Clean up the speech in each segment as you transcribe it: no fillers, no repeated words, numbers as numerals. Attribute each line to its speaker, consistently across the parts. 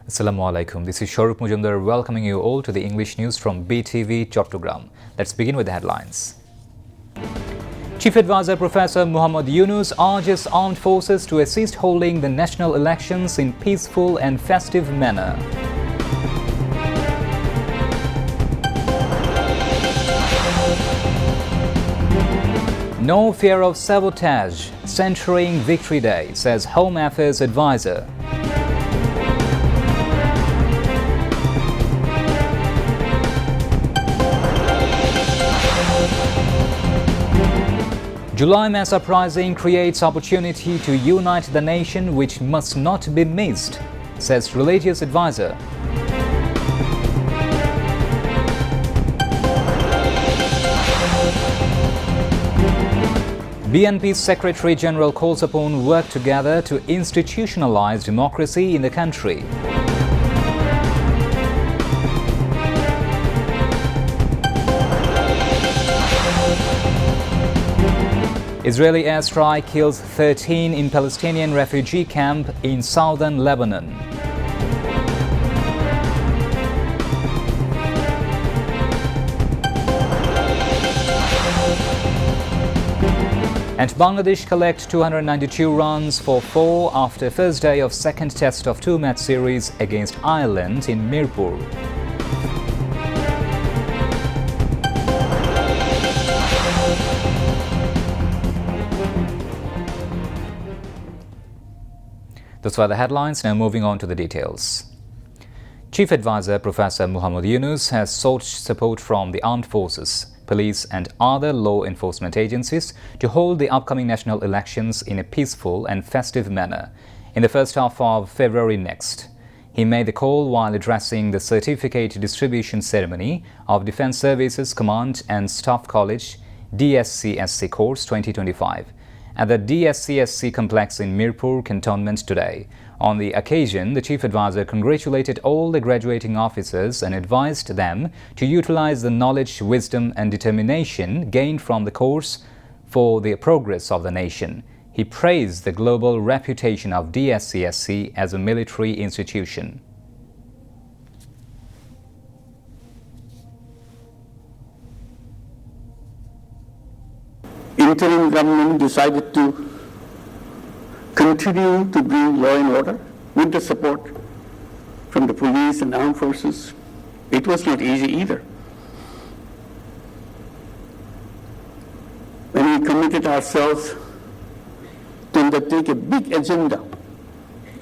Speaker 1: Assalamu alaikum. This is Shauruk Mujumdar welcoming you all to the English news from Btv-Chattogram. Let's begin with the headlines. Chief Advisor Professor Muhammad Yunus urges armed forces to assist holding the national elections in peaceful and festive manner. No fear of sabotage, centering Victory Day, says Home Affairs Advisor. July mass uprising creates opportunity to unite the nation, which must not be missed, says religious advisor. BNP's Secretary General calls upon work together to institutionalize democracy in the country. Israeli airstrike kills 13 in Palestinian refugee camp in southern Lebanon. And Bangladesh collect 292 runs for 4 after first day of second test of 2-match series against Ireland in Mirpur. Those were the headlines. Now moving on to the details. Chief Advisor Professor Muhammad Yunus has sought support from the armed forces, police and other law enforcement agencies to hold the upcoming national elections in a peaceful and festive manner in the first half of February next. He made the call while addressing the certificate distribution ceremony of Defence Services Command and Staff College DSCSC Course 2025 at the DSCSC complex in Mirpur cantonment today. On the occasion, the Chief Advisor congratulated all the graduating officers and advised them to utilize the knowledge, wisdom and determination gained from the course for the progress of the nation. He praised the global reputation of DSCSC as a military institution.
Speaker 2: Interim government decided to continue to bring law and order with the support from the police and armed forces. It was not easy either. When we committed ourselves to undertake a big agenda,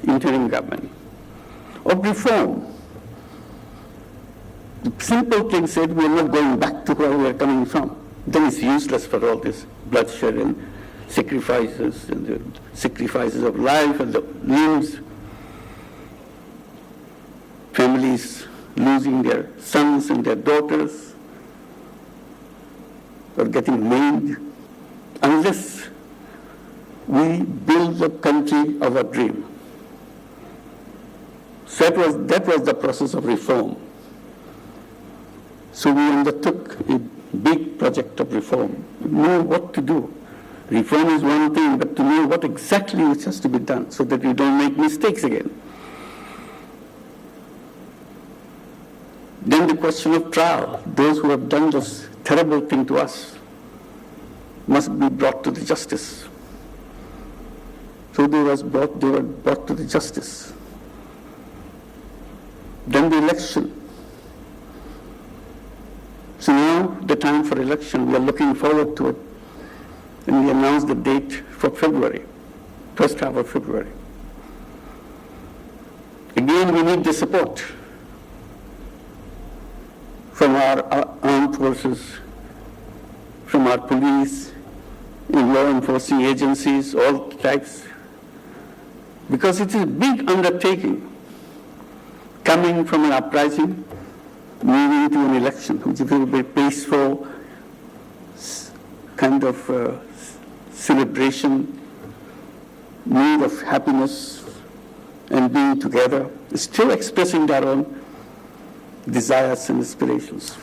Speaker 2: interim government, of reform, the simple thing said we are not going back to where we are coming from. Then it's useless for all this bloodshed and the sacrifices of life and the limbs, families losing their sons and their daughters or getting maimed, unless we build the country of our dream. So that was the process of reform. So we undertook a big project of reform. We know what to do. Reform is one thing, but to know what exactly which has to be done so that we don't make mistakes again. Then the question of trial. Those who have done this terrible thing to us must be brought to the justice. So they were brought to the justice. Then the election. So now the time for election, we are looking forward to it. And we announced the date for February, first half of February. Again, we need the support from our armed forces, from our police, in law enforcing agencies, all types. Because it is a big undertaking coming from an uprising, moving to an election, which will be peaceful, kind of celebration, mood of happiness and being together, still expressing their own desires and aspirations.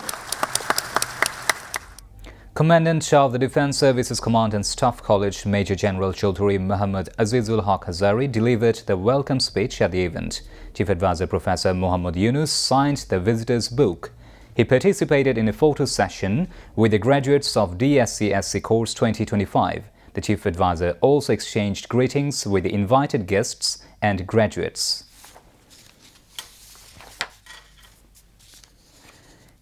Speaker 1: Commandant of the Defence Services Command and Staff College, Major General Chaudhry Muhammad Azizul Haq Hazari, delivered the welcome speech at the event. Chief Advisor Professor Muhammad Yunus signed the visitors' book. He participated in a photo session with the graduates of DSC-SC Course 2025. The Chief Advisor also exchanged greetings with the invited guests and graduates.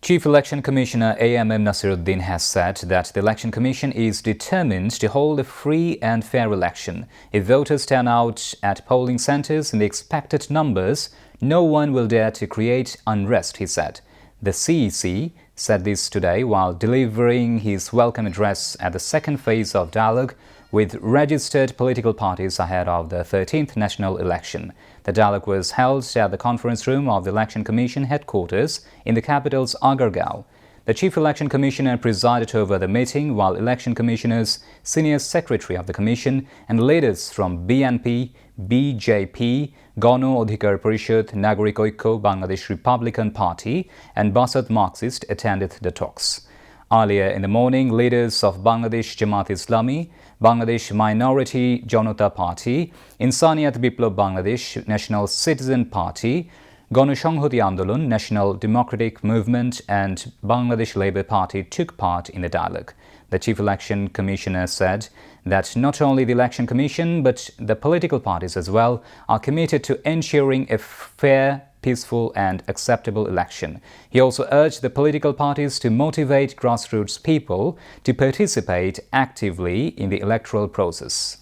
Speaker 1: Chief Election Commissioner A.M.M. Nasiruddin has said that the Election Commission is determined to hold a free and fair election. If voters turn out at polling centres in the expected numbers, no one will dare to create unrest, he said. The CEC said this today while delivering his welcome address at the second phase of dialogue with registered political parties ahead of the 13th national election. The dialogue was held at the conference room of the Election Commission headquarters in the capital's Agargaon. The Chief Election Commissioner presided over the meeting while Election Commissioners, Senior Secretary of the Commission and leaders from BNP, BJP, Gano Adhikar Parishad, Nagorik Oikko, Bangladesh Republican Party and Basat Marxist attended the talks. Earlier in the morning, leaders of Bangladesh Jamaat Islami, Bangladesh Minority Janata Party, Insaniyat Biplab Bangladesh National Citizen Party, Ganashanghoti Andolon, National Democratic Movement and Bangladesh Labour Party took part in the dialogue. The Chief Election Commissioner said that not only the Election Commission but the political parties as well are committed to ensuring a fair, peaceful and acceptable election. He also urged the political parties to motivate grassroots people to participate actively in the electoral process.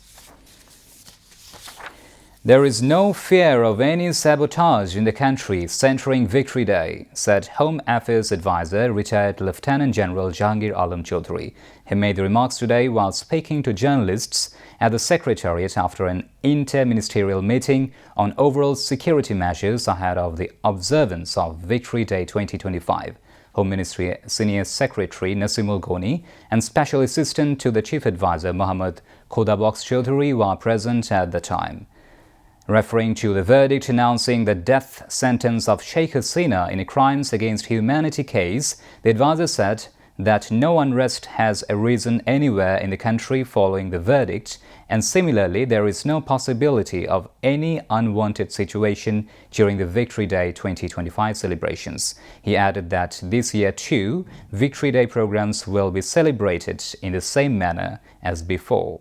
Speaker 1: There is no fear of any sabotage in the country centering Victory Day, said Home Affairs Advisor, retired Lieutenant General Jahangir Alam Chaudhry. He made the remarks today while speaking to journalists at the Secretariat after an inter-ministerial meeting on overall security measures ahead of the observance of Victory Day 2025. Home Ministry Senior Secretary Nasimul Ghoni and Special Assistant to the Chief Advisor Muhammad Khodabox Chaudhry were present at the time. Referring to the verdict announcing the death sentence of Sheikh Hasina in a crimes against humanity case, the advisor said that no unrest has arisen anywhere in the country following the verdict, and similarly, there is no possibility of any unwanted situation during the Victory Day 2025 celebrations. He added that this year too, Victory Day programs will be celebrated in the same manner as before.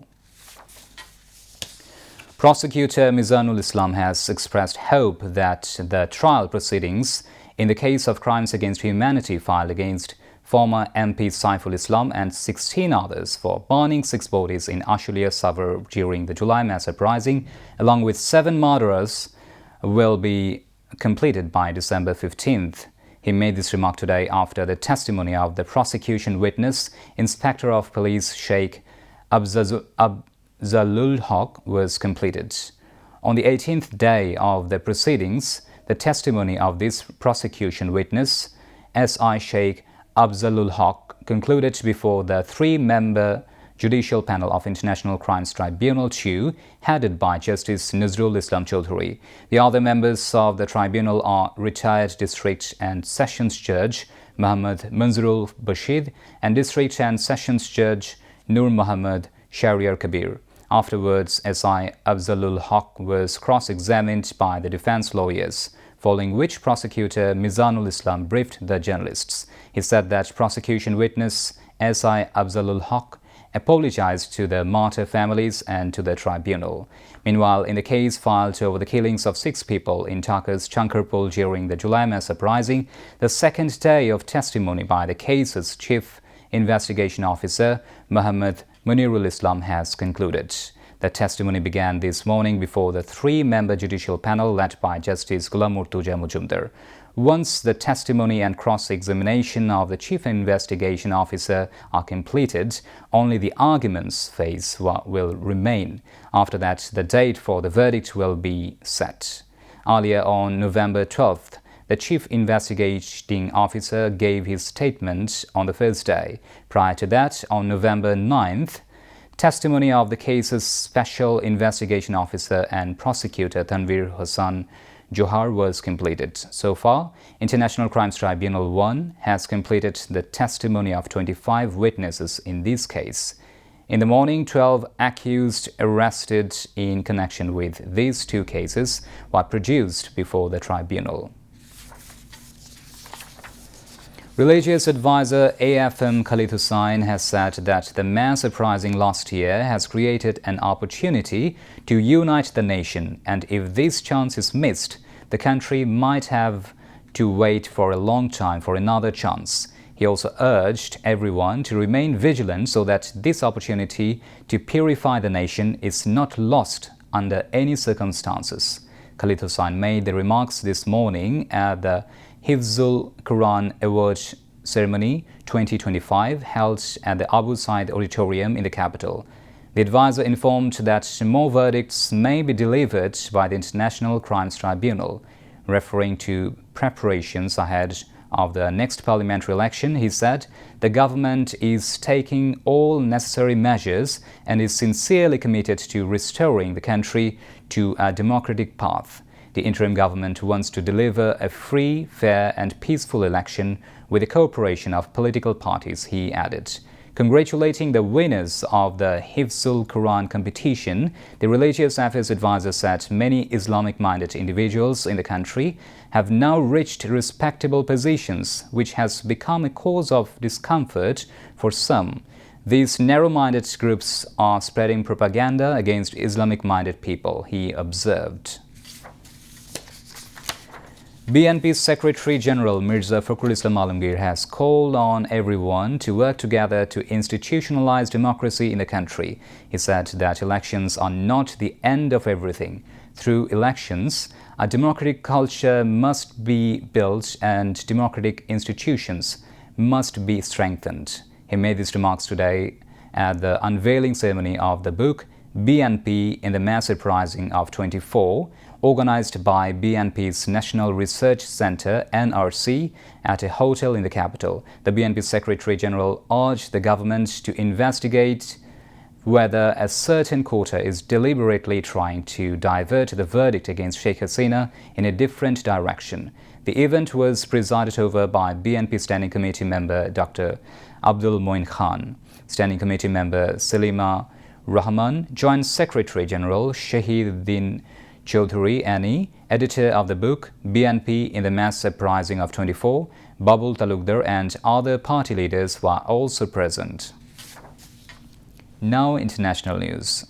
Speaker 1: Prosecutor Mizanul Islam has expressed hope that the trial proceedings in the case of crimes against humanity filed against former MP Saiful Islam and 16 others for burning 6 bodies in Ashulia suburb during the July mass uprising, along with 7 murderers, will be completed by December 15th. He made this remark today after the testimony of the prosecution witness, Inspector of Police Sheikh Abzalul Haq, was completed. On the 18th day of the proceedings, the testimony of this prosecution witness, S.I. Sheikh Abzalul Haq, concluded before the 3-member Judicial Panel of International Crimes Tribunal 2, headed by Justice Nazrul Islam Chaudhry. The other members of the tribunal are retired District and Sessions Judge Muhammad Manzurul Bashid and District and Sessions Judge Nur Muhammad Shahriar Kabir. Afterwards, S.I. Abzalul Haq was cross-examined by the defense lawyers, following which prosecutor Mizanul Islam briefed the journalists. He said that prosecution witness S.I. Abzalul Haq apologized to the martyr families and to the tribunal. Meanwhile, in the case filed over the killings of 6 people in Dhaka's Chankarpur during the July mass uprising, the second day of testimony by the case's Chief Investigation Officer, Muhammad Munirul Islam, has concluded. The testimony began this morning before the 3-member judicial panel led by Justice Ghulam Murtuja Mujumdar. Once the testimony and cross-examination of the Chief Investigation Officer are completed, only the arguments phase will remain. After that, the date for the verdict will be set. Earlier on November 12th, the Chief Investigating Officer gave his statement on the first day. Prior to that, on November 9th, testimony of the case's Special Investigation Officer and Prosecutor Tanvir Hassan Johar was completed. So far, International Crimes Tribunal 1 has completed the testimony of 25 witnesses in this case. In the morning, 12 accused arrested in connection with these two cases were produced before the tribunal. Religious advisor AFM Khalid Hussain has said that the mass uprising last year has created an opportunity to unite the nation, and if this chance is missed, the country might have to wait for a long time for another chance. He also urged everyone to remain vigilant so that this opportunity to purify the nation is not lost under any circumstances. Khalid Hussain made the remarks this morning at the Hifzul Quran Award Ceremony 2025 held at the Abu Said Auditorium in the capital. The advisor informed that more verdicts may be delivered by the International Crimes Tribunal. Referring to preparations ahead of the next parliamentary election, he said the government is taking all necessary measures and is sincerely committed to restoring the country to a democratic path. The interim government wants to deliver a free, fair and peaceful election with the cooperation of political parties, he added. Congratulating the winners of the Hifzul Quran competition, the religious affairs advisor said many Islamic-minded individuals in the country have now reached respectable positions, which has become a cause of discomfort for some. These narrow-minded groups are spreading propaganda against Islamic-minded people, he observed. BNP's Secretary General Mirza Fakhrul Islam Alamgir has called on everyone to work together to institutionalize democracy in the country. He said that elections are not the end of everything. Through elections, a democratic culture must be built and democratic institutions must be strengthened. He made these remarks today at the unveiling ceremony of the book BNP in the Mass Uprising of 24, organized by BNP's National Research Center (NRC) at a hotel in the capital. The BNP Secretary General urged the government to investigate whether a certain quarter is deliberately trying to divert the verdict against Sheikh Hasina in a different direction. The event was presided over by BNP Standing Committee member Dr. Abdul Moin Khan, Standing Committee member Salima Rahman, Joint Secretary General Shahiduddin Chaudhry Ani, editor of the book BNP in the Mass Uprising of 24, Babul Talukdar and other party leaders were also present. Now international news.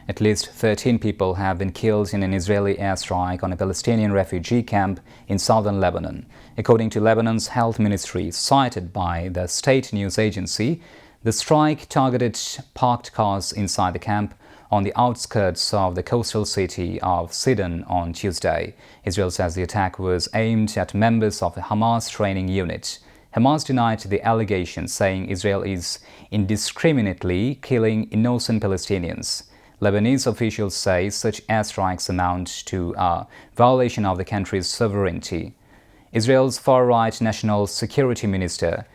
Speaker 1: At least 13 people have been killed in an Israeli airstrike on a Palestinian refugee camp in southern Lebanon. According to Lebanon's health ministry, cited by the state news agency, the strike targeted parked cars inside the camp on the outskirts of the coastal city of Sidon on Tuesday. Israel says the attack was aimed at members of the Hamas training unit. Hamas denied the allegation, saying Israel is indiscriminately killing innocent Palestinians. Lebanese officials say such airstrikes amount to a violation of the country's sovereignty. Israel's far-right National Security Minister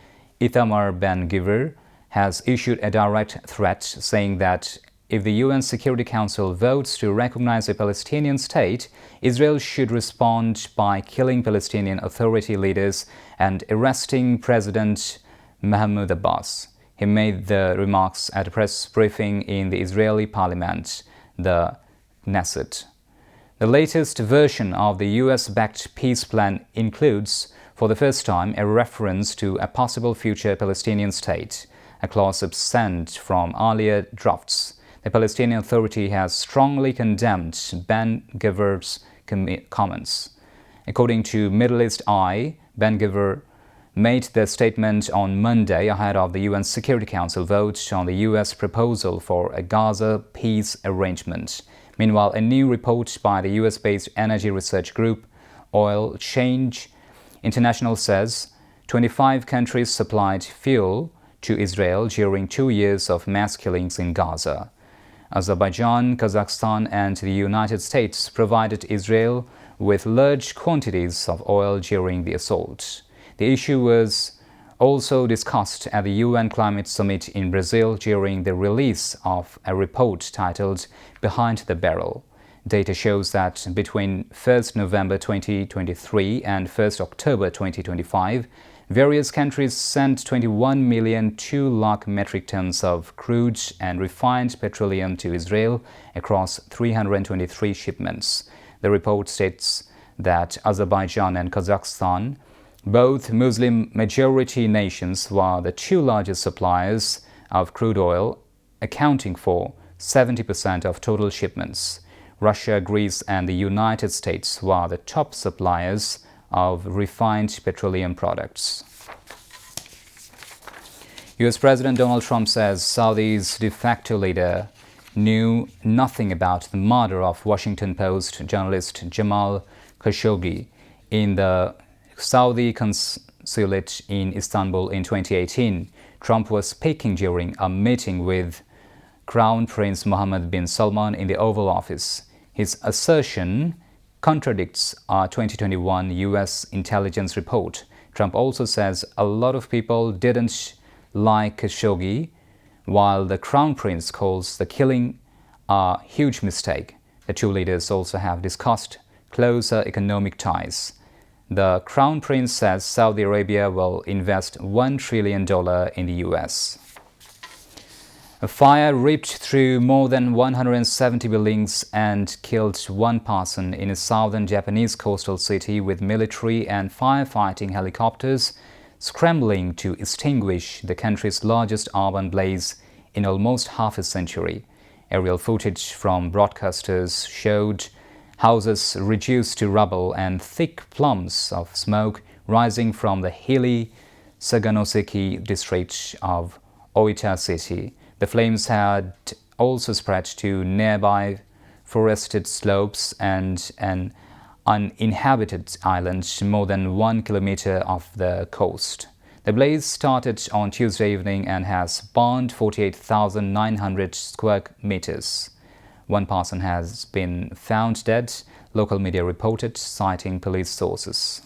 Speaker 1: Itamar Ben-Gvir has issued a direct threat, saying that if the UN Security Council votes to recognize a Palestinian state, Israel should respond by killing Palestinian Authority leaders and arresting President Mahmoud Abbas. He made the remarks at a press briefing in the Israeli parliament, the Knesset. The latest version of the US-backed peace plan includes, for the first time, a reference to a possible future Palestinian state, a clause absent from earlier drafts. The Palestinian Authority has strongly condemned Ben-Gvir's comments. According to Middle East Eye, Ben-Gvir made the statement on Monday ahead of the UN Security Council vote on the US proposal for a Gaza peace arrangement. Meanwhile, a new report by the US-based energy research group Oil Change International says 25 countries supplied fuel to Israel during 2 years of mass killings in Gaza. Azerbaijan, Kazakhstan and the United States provided Israel with large quantities of oil during the assault. The issue was also discussed at the UN Climate Summit in Brazil during the release of a report titled Behind the Barrel. Data shows that between 1st November 2023 and 1st October 2025, various countries sent 21,200,000 metric tons of crude and refined petroleum to Israel across 323 shipments. The report states that Azerbaijan and Kazakhstan, both Muslim-majority nations, were the two largest suppliers of crude oil, accounting for 70% of total shipments. Russia, Greece and the United States were the top suppliers of refined petroleum products. U.S. President Donald Trump says Saudi's de facto leader knew nothing about the murder of Washington Post journalist Jamal Khashoggi in the Saudi consulate in Istanbul in 2018. Trump was speaking during a meeting with Crown Prince Mohammed bin Salman in the Oval Office. His assertion contradicts a 2021 U.S. intelligence report. Trump also says a lot of people didn't like Khashoggi, while the Crown Prince calls the killing a huge mistake. The two leaders also have discussed closer economic ties. The Crown Prince says Saudi Arabia will invest $1 trillion in the U.S. A fire ripped through more than 170 buildings and killed one person in a southern Japanese coastal city, with military and firefighting helicopters scrambling to extinguish the country's largest urban blaze in almost half a century. Aerial footage from broadcasters showed houses reduced to rubble and thick plumes of smoke rising from the hilly Saganoseki district of Oita City. The flames had also spread to nearby forested slopes and an uninhabited island more than 1 kilometer off the coast. The blaze started on Tuesday evening and has burned 48,900 square meters. One person has been found dead, local media reported, citing police sources.